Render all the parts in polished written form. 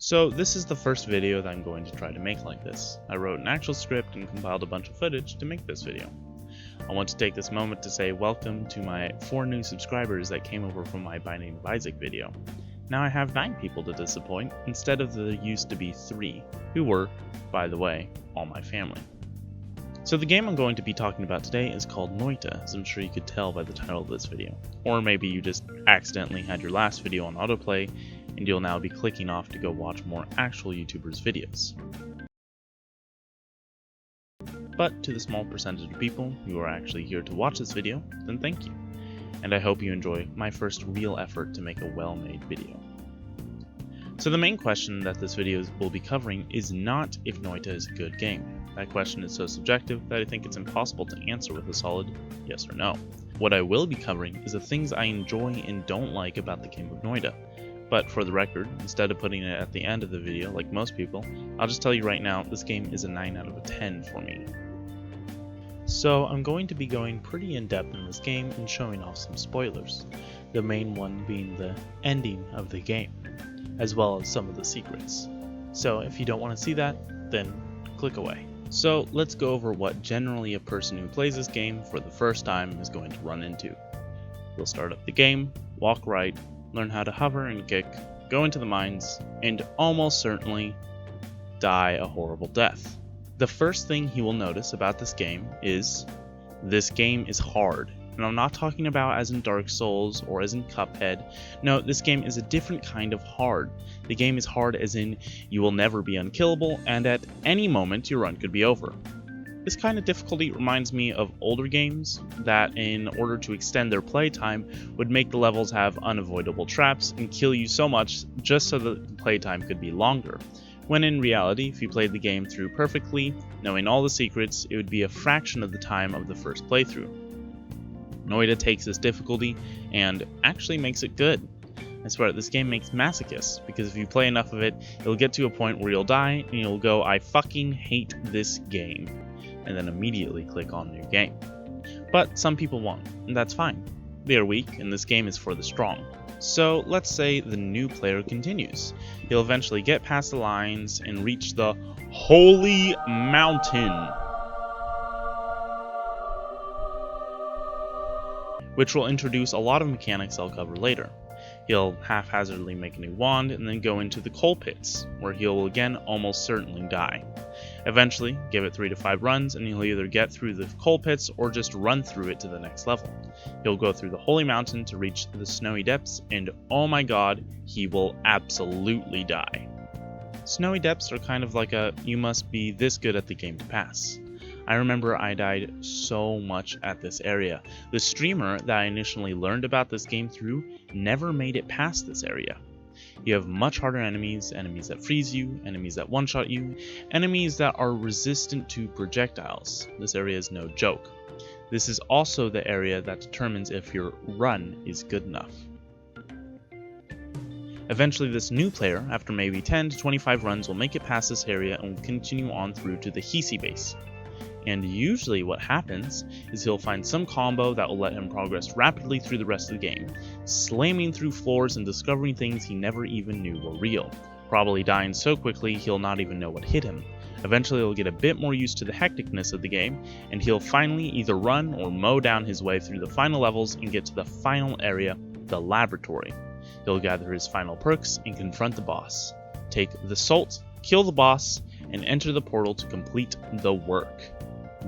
So this is the first video that I'm going to try to make like this. I wrote an actual script and compiled a bunch of footage to make this video. I want to take this moment to say welcome to my 4 new subscribers that came over from my By Name of Isaac video. Now I have 9 people to disappoint instead of the used to be 3, who were, by the way, all my family. So the game I'm going to be talking about today is called Noita, as I'm sure you could tell by the title of this video. Or maybe you just accidentally had your last video on autoplay and you'll now be clicking off to go watch more actual YouTubers' videos. But to the small percentage of people who are actually here to watch this video, then thank you. And I hope you enjoy my first real effort to make a well-made video. So the main question that this video will be covering is not if Noita is a good game. That question is so subjective that I think it's impossible to answer with a solid yes or no. What I will be covering is the things I enjoy and don't like about the game of Noita. But for the record, instead of putting it at the end of the video like most people, I'll just tell you right now, this game is a 9 out of a 10 for me. So I'm going to be going pretty in depth in this game and showing off some spoilers, the main one being the ending of the game, as well as some of the secrets. So if you don't want to see that, then click away. So let's go over what generally a person who plays this game for the first time is going to run into. You'll start up the game, walk right, learn how to hover and kick, go into the mines, and almost certainly die a horrible death. The first thing you will notice about this game is this game is hard. And I'm not talking about as in Dark Souls or as in Cuphead. No, this game is a different kind of hard. The game is hard as in you will never be unkillable and at any moment your run could be over. This kind of difficulty reminds me of older games that, in order to extend their playtime, would make the levels have unavoidable traps and kill you so much just so that the playtime could be longer. When in reality, if you played the game through perfectly, knowing all the secrets, it would be a fraction of the time of the first playthrough. Noita takes this difficulty and actually makes it good. I swear, this game makes masochists, because if you play enough of it, you'll get to a point where you'll die and you'll go, I fucking hate this game, and then immediately click on new game. But some people won't, and that's fine. They are weak, and this game is for the strong. So let's say the new player continues. He'll eventually get past the lines and reach the Holy Mountain, which will introduce a lot of mechanics I'll cover later. He'll haphazardly make a new wand and then go into the coal pits, where he'll again almost certainly die. Eventually, give it 3 to 5 runs and he'll either get through the coal pits or just run through it to the next level. He'll go through the Holy Mountain to reach the snowy depths, and oh my god, he will absolutely die. Snowy depths are kind of like a you must be this good at the game to pass. I remember I died so much at this area. The streamer that I initially learned about this game through never made it past this area. You have much harder enemies, enemies that freeze you, enemies that one-shot you, enemies that are resistant to projectiles. This area is no joke. This is also the area that determines if your run is good enough. Eventually this new player, after maybe 10 to 25 runs, will make it past this area and will continue on through to the Hisi base. And usually what happens is he'll find some combo that will let him progress rapidly through the rest of the game, slamming through floors and discovering things he never even knew were real, probably dying so quickly he'll not even know what hit him. Eventually he'll get a bit more used to the hecticness of the game, and he'll finally either run or mow down his way through the final levels and get to the final area, the laboratory. He'll gather his final perks and confront the boss. Take the salt, kill the boss, and enter the portal to complete the work.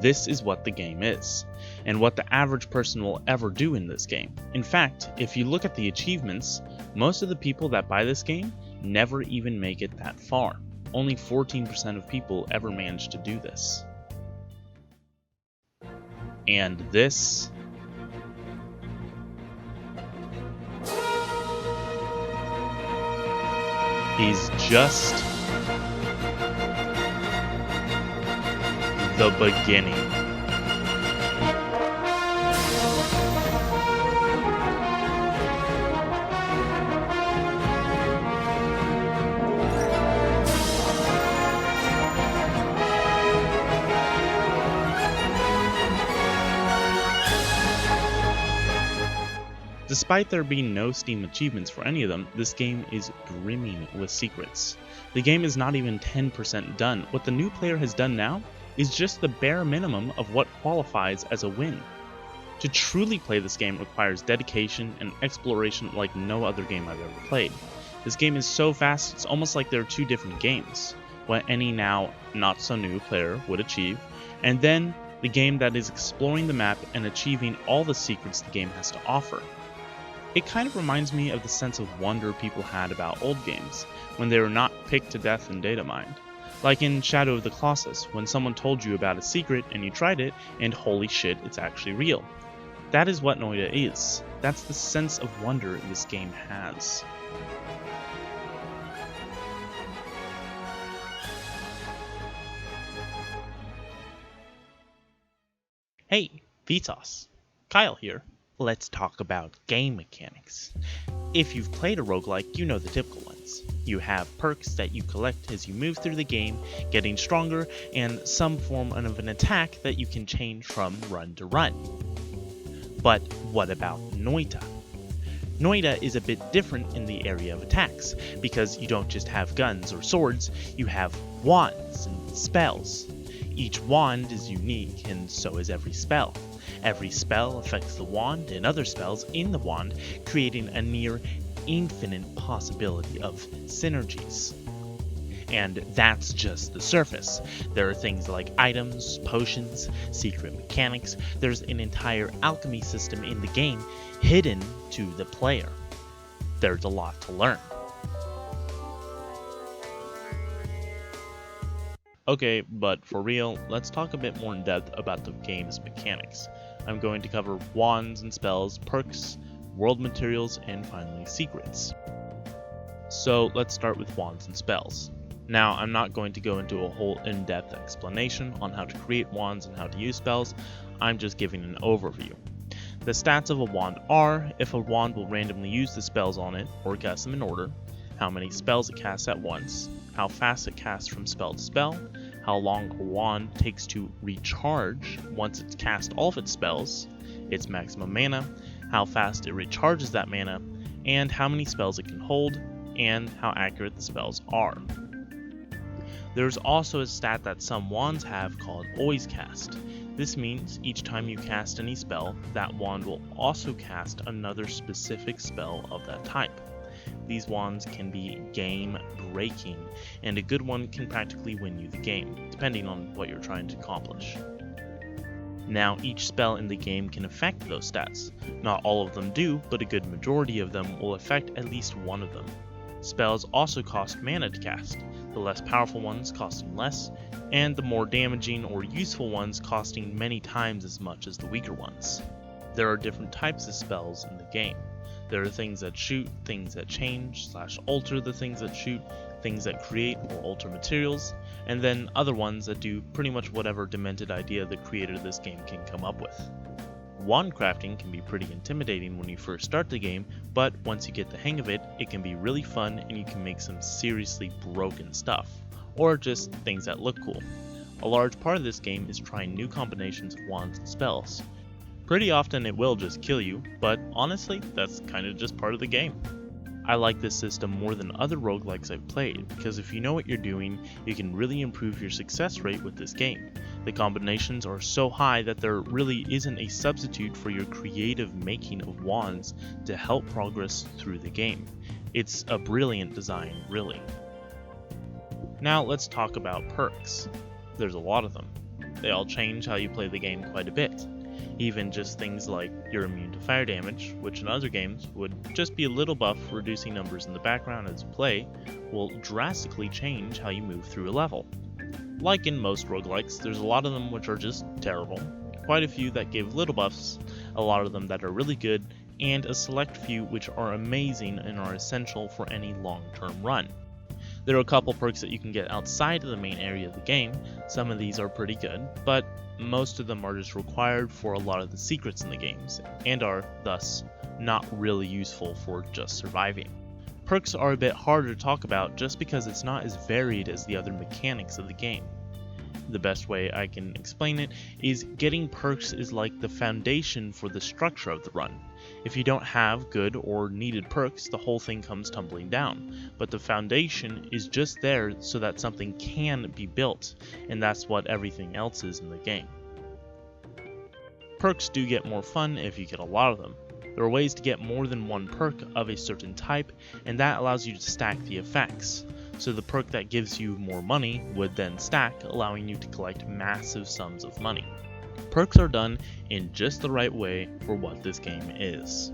This is what the game is, and what the average person will ever do in this game. In fact, if you look at the achievements, most of the people that buy this game never even make it that far. Only 14% of people ever manage to do this. And this is just the beginning. Despite there being no Steam achievements for any of them, this game is brimming with secrets. The game is not even 10% done. What the new player has done now is just the bare minimum of what qualifies as a win. To truly play this game requires dedication and exploration like no other game I've ever played. This game is so fast, it's almost like they're two different games, what any now not so new player would achieve, and then the game that is exploring the map and achieving all the secrets the game has to offer. It kind of reminds me of the sense of wonder people had about old games, when they were not picked to death and data mined. Like in Shadow of the Colossus, when someone told you about a secret and you tried it, and holy shit, it's actually real. That is what Noita is. That's the sense of wonder this game has. Hey, Vitas. Kyle here. Let's talk about game mechanics. If you've played a roguelike, you know the typical ones. You have perks that you collect as you move through the game, getting stronger, and some form of an attack that you can change from run to run. But what about Noita? Noita is a bit different in the area of attacks, because you don't just have guns or swords, you have wands and spells. Each wand is unique, and so is every spell. Every spell affects the wand and other spells in the wand, creating a near infinite possibility of synergies. And that's just the surface. There are things like items, potions, secret mechanics. There's an entire alchemy system in the game hidden to the player. There's a lot to learn. Okay, but for real, let's talk a bit more in depth about the game's mechanics. I'm going to cover wands and spells, perks, world materials, and finally secrets. So let's start with wands and spells. Now, I'm not going to go into a whole in-depth explanation on how to create wands and how to use spells, I'm just giving an overview. The stats of a wand are, if a wand will randomly use the spells on it, or cast them in order, how many spells it casts at once, how fast it casts from spell to spell, how long a wand takes to recharge once it's cast all of its spells, its maximum mana, how fast it recharges that mana, and how many spells it can hold, and how accurate the spells are. There's also a stat that some wands have called always cast. This means each time you cast any spell, that wand will also cast another specific spell of that type. These wands can be game-breaking, and a good one can practically win you the game, depending on what you're trying to accomplish. Now, each spell in the game can affect those stats. Not all of them do, but a good majority of them will affect at least one of them. Spells also cost mana to cast, the less powerful ones costing less, and the more damaging or useful ones costing many times as much as the weaker ones. There are different types of spells in the game. There are things that shoot, things that change / alter the things that shoot, things that create or alter materials, and then other ones that do pretty much whatever demented idea the creator of this game can come up with. Wand crafting can be pretty intimidating when you first start the game, but once you get the hang of it, it can be really fun and you can make some seriously broken stuff, or just things that look cool. A large part of this game is trying new combinations of wands and spells. Pretty often it will just kill you, but honestly, that's kinda just part of the game. I like this system more than other roguelikes I've played, because if you know what you're doing, you can really improve your success rate with this game. The combinations are so high that there really isn't a substitute for your creative making of wands to help progress through the game. It's a brilliant design, really. Now let's talk about perks. There's a lot of them. They all change how you play the game quite a bit. Even just things like you're immune to fire damage, which in other games would just be a little buff reducing numbers in the background as you play, will drastically change how you move through a level. Like in most roguelikes, there's a lot of them which are just terrible, quite a few that give little buffs, a lot of them that are really good, and a select few which are amazing and are essential for any long-term run. There are a couple perks that you can get outside of the main area of the game. Some of these are pretty good, but most of them are just required for a lot of the secrets in the games, and are, thus, not really useful for just surviving. Perks are a bit harder to talk about just because it's not as varied as the other mechanics of the game. the best way I can explain it is getting perks is like the foundation for the structure of the run. If you don't have good or needed perks, the whole thing comes tumbling down. But the foundation is just there so that something can be built, and that's what everything else is in the game. Perks do get more fun if you get a lot of them. There are ways to get more than one perk of a certain type, and that allows you to stack the effects. So the perk that gives you more money would then stack, allowing you to collect massive sums of money. Perks are done in just the right way for what this game is.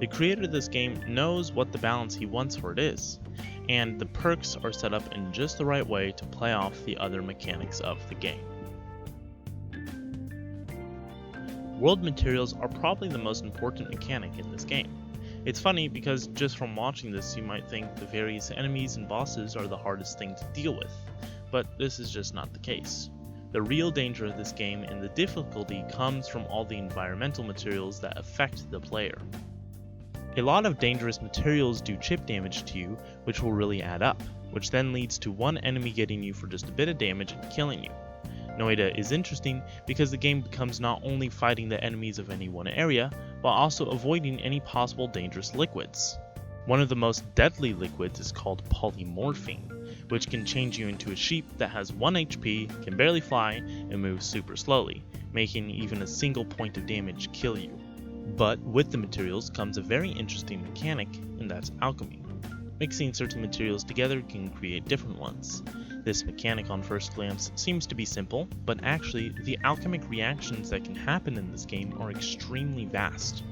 The creator of this game knows what the balance he wants for it is, and the perks are set up in just the right way to play off the other mechanics of the game. World materials are probably the most important mechanic in this game. It's funny because just from watching this you might think the various enemies and bosses are the hardest thing to deal with, but this is just not the case. The real danger of this game and the difficulty comes from all the environmental materials that affect the player. A lot of dangerous materials do chip damage to you, which will really add up, which then leads to one enemy getting you for just a bit of damage and killing you. Noita is interesting because the game becomes not only fighting the enemies of any one area, but also avoiding any possible dangerous liquids. One of the most deadly liquids is called polymorphine, which can change you into a sheep that has 1 HP, can barely fly, and moves super slowly, making even a single point of damage kill you. But with the materials comes a very interesting mechanic, and that's alchemy. Mixing certain materials together can create different ones. This mechanic on first glance seems to be simple, but actually the alchemic reactions that can happen in this game are extremely vast.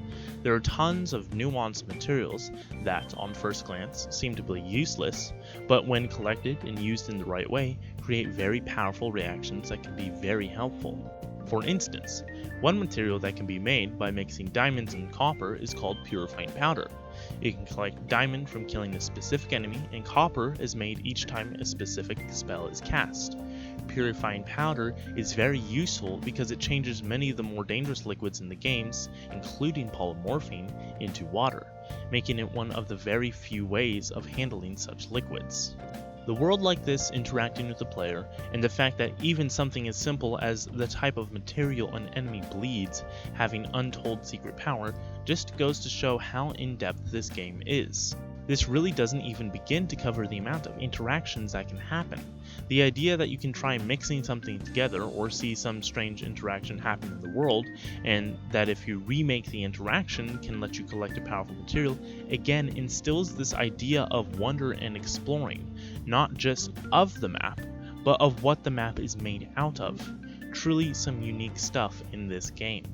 There are tons of nuanced materials that, on first glance, seem to be useless, but when collected and used in the right way, create very powerful reactions that can be very helpful. For instance, one material that can be made by mixing diamonds and copper is called purifying powder. You can collect diamond from killing a specific enemy, and copper is made each time a specific spell is cast. Purifying powder is very useful because it changes many of the more dangerous liquids in the games, including polymorphine, into water, making it one of the very few ways of handling such liquids. The world like this interacting with the player, and the fact that even something as simple as the type of material an enemy bleeds having untold secret power, just goes to show how in-depth this game is. This really doesn't even begin to cover the amount of interactions that can happen. The idea that you can try mixing something together or see some strange interaction happen in the world, and that if you remake the interaction can let you collect a powerful material, again instills this idea of wonder and exploring, not just of the map, but of what the map is made out of. Truly some unique stuff in this game.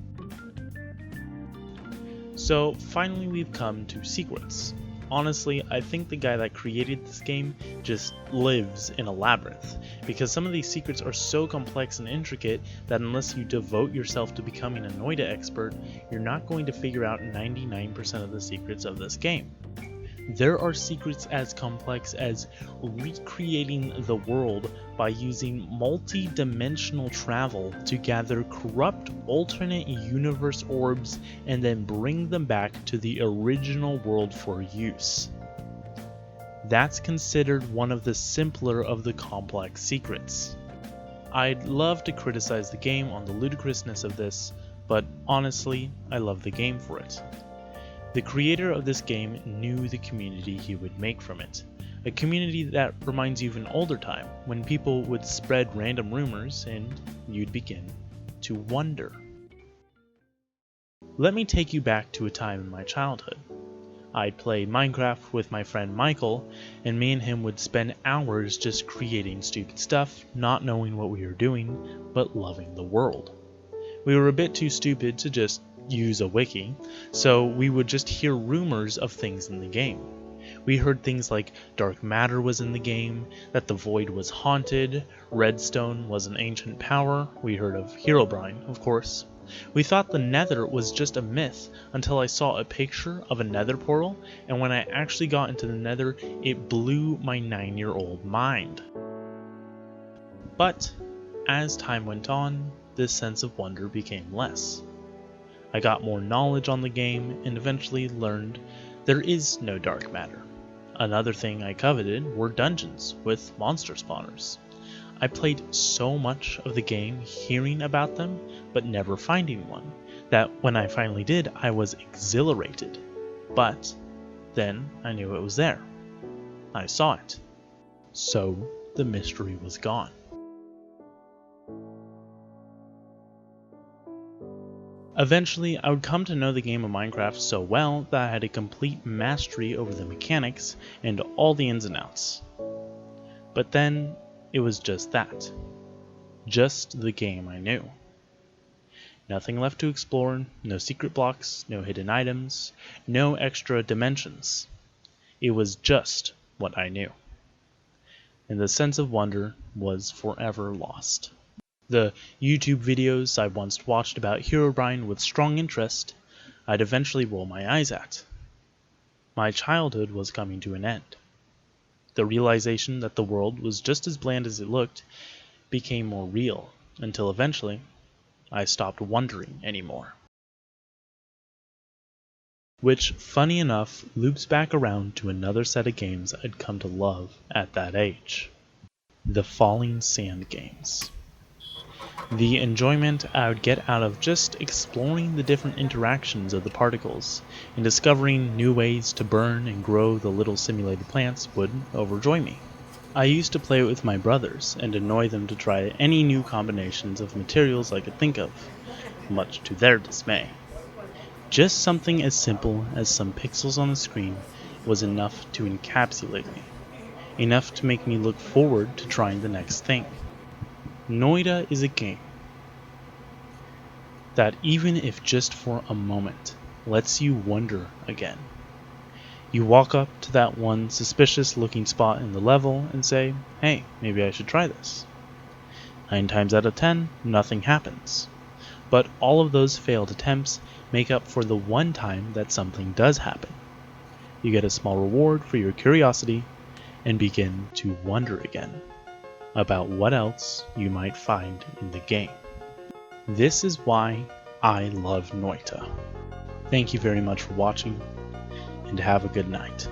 So finally we've come to secrets. Honestly, I think the guy that created this game just lives in a labyrinth, because some of these secrets are so complex and intricate that unless you devote yourself to becoming a Noita expert, you're not going to figure out 99% of the secrets of this game. There are secrets as complex as recreating the world by using multi-dimensional travel to gather corrupt alternate universe orbs and then bring them back to the original world for use. That's considered one of the simpler of the complex secrets. I'd love to criticize the game on the ludicrousness of this, but honestly, I love the game for it. The creator of this game knew the community he would make from it. A community that reminds you of an older time, when people would spread random rumors and you'd begin to wonder. Let me take you back to a time in my childhood. I'd play Minecraft with my friend Michael, and me and him would spend hours just creating stupid stuff, not knowing what we were doing, but loving the world. We were a bit too stupid to just use a wiki, so we would just hear rumors of things in the game. We heard things like dark matter was in the game, that the void was haunted, redstone was an ancient power, we heard of Herobrine, of course. We thought the nether was just a myth until I saw a picture of a nether portal, and when I actually got into the nether, it blew my 9-year-old mind. But as time went on, this sense of wonder became less. I got more knowledge on the game and eventually learned there is no dark matter. Another thing I coveted were dungeons with monster spawners. I played so much of the game hearing about them, but never finding one, that when I finally did, I was exhilarated. But then I knew it was there. I saw it. So the mystery was gone. Eventually, I would come to know the game of Minecraft so well that I had a complete mastery over the mechanics and all the ins and outs. But then, it was just that. Just the game I knew. Nothing left to explore, no secret blocks, no hidden items, no extra dimensions. It was just what I knew. And the sense of wonder was forever lost. The YouTube videos I once watched about Herobrine with strong interest, I'd eventually roll my eyes at. My childhood was coming to an end. The realization that the world was just as bland as it looked became more real, until eventually I stopped wondering anymore. Which, funny enough, loops back around to another set of games I'd come to love at that age. The falling sand games. The enjoyment I would get out of just exploring the different interactions of the particles and discovering new ways to burn and grow the little simulated plants would overjoy me. I used to play it with my brothers and annoy them to try any new combinations of materials I could think of, much to their dismay. Just something as simple as some pixels on the screen was enough to encapsulate me, enough to make me look forward to trying the next thing. Noita is a game that, even if just for a moment, lets you wonder again. You walk up to that one suspicious looking spot in the level and say, hey, maybe I should try this. 9 times out of 10, nothing happens. But all of those failed attempts make up for the one time that something does happen. You get a small reward for your curiosity and begin to wonder again about what else you might find in the game. This is why I love Noita. Thank you very much for watching, and have a good night.